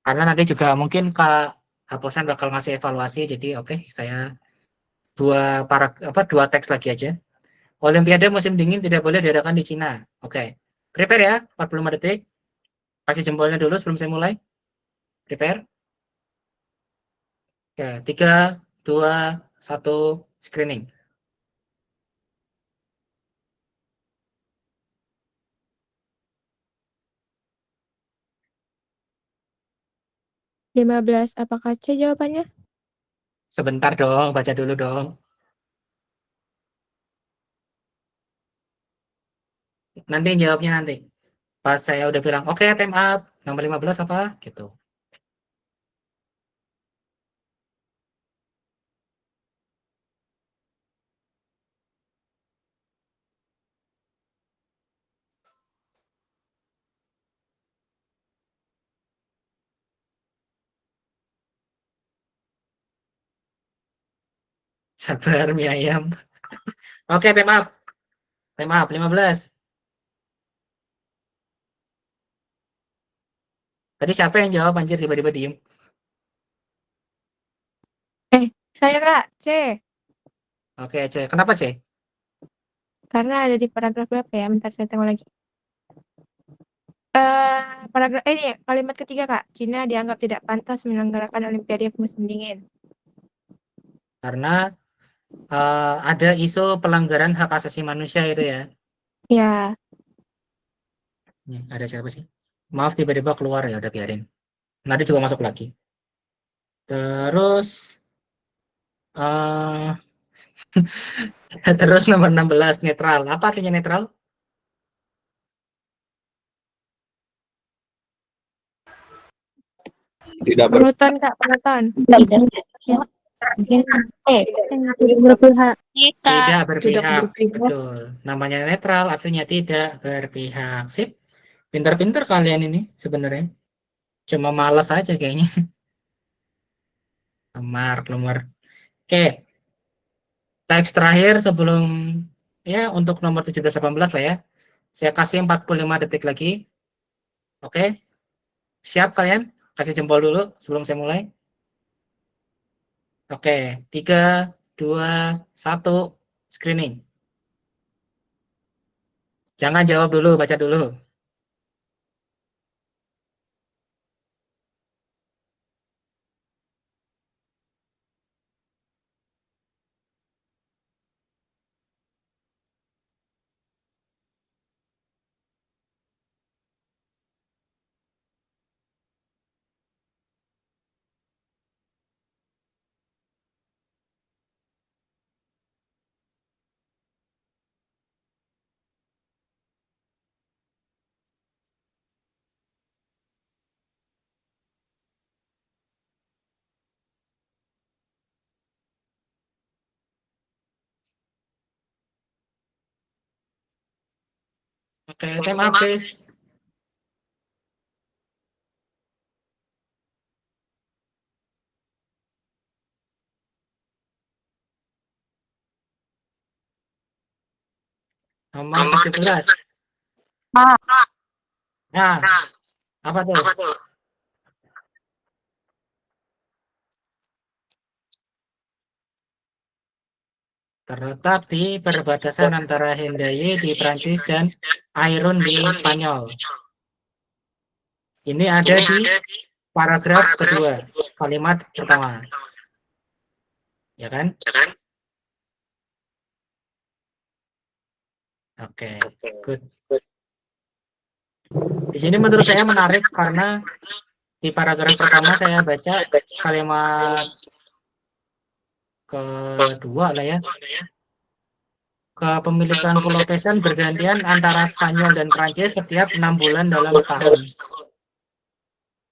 Karena nanti juga mungkin Kak Haposan bakal ngasih evaluasi, jadi oke, saya dua teks lagi aja. Olimpiade musim dingin tidak boleh diadakan di Cina. Oke, prepare ya, 45 detik. Kasih jempolnya dulu sebelum saya mulai. Prepare. Ya, 3, 2, 1, screening. 15. Apakah C jawabannya? Sebentar dong, baca dulu dong. Nanti jawabnya nanti. Pas saya udah bilang, oke, time up. Nomor 15 apa? Gitu. Sabar, mie ayam. Oke, time up. Time up, 15. Tadi siapa yang jawab anjir tiba-tiba diem? Saya kak. C. Oke, C. Kenapa C? Karena ada di paragraf berapa ya? Bentar saya tengok lagi. Paragraf ini kalimat ketiga kak. Cina dianggap tidak pantas menyelenggarakan Olimpiade musim dingin. Karena ada isu pelanggaran hak asasi manusia itu ya. Ya. Nih, ada siapa sih? Maaf tiba-tiba keluar ya, udah biarin. Nanti juga masuk lagi. Terus eh terus nomor 16 netral. Apa artinya netral? Tidak Penonton Kak, penonton. Tidak berpihak. Tidak berpihak. Betul. Namanya netral artinya tidak berpihak. Sip. Pintar-pintar kalian ini sebenarnya. Cuma malas aja kayaknya. Lemar. Oke. Teks terakhir sebelum ya untuk nomor 17-18 lah ya. Saya kasih 45 detik lagi. Oke. Siap kalian? Kasih jempol dulu sebelum saya mulai. Oke, 3, 2, 1, screening. Jangan jawab dulu, baca dulu. Oke, time up, guys. Nomor 17. Nah, apa tuh? Terletak di perbatasan antara Hendaye di Prancis dan Ayron di Spanyol. Ini ada di paragraf kedua, kalimat pertama. Ya kan? Oke, good. Di sini menurut saya menarik karena di paragraf pertama saya baca kalimat kedua lah ya. Kepemilikan Pulau Pesan bergantian antara Spanyol dan Prancis setiap 6 bulan dalam setahun.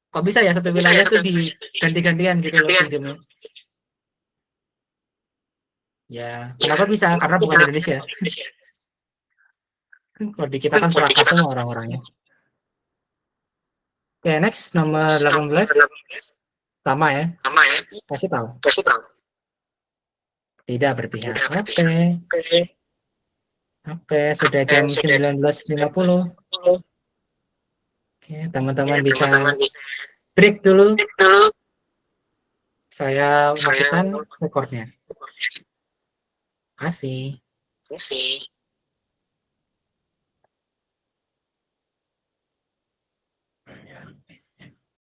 Kok bisa ya satu wilayah itu diganti-gantian gitu loh pinjamnya? Ya, kenapa bisa? Karena bukan Indonesia. Kalau di kita kan serakah semua orang-orangnya. Oke, next nomor 18. Sama ya. Kasih tahu. Tidak berpihak. Oke, sudah jam 19.50. Oke, teman-teman bisa break dulu. Saya matikan recordnya. Kasih.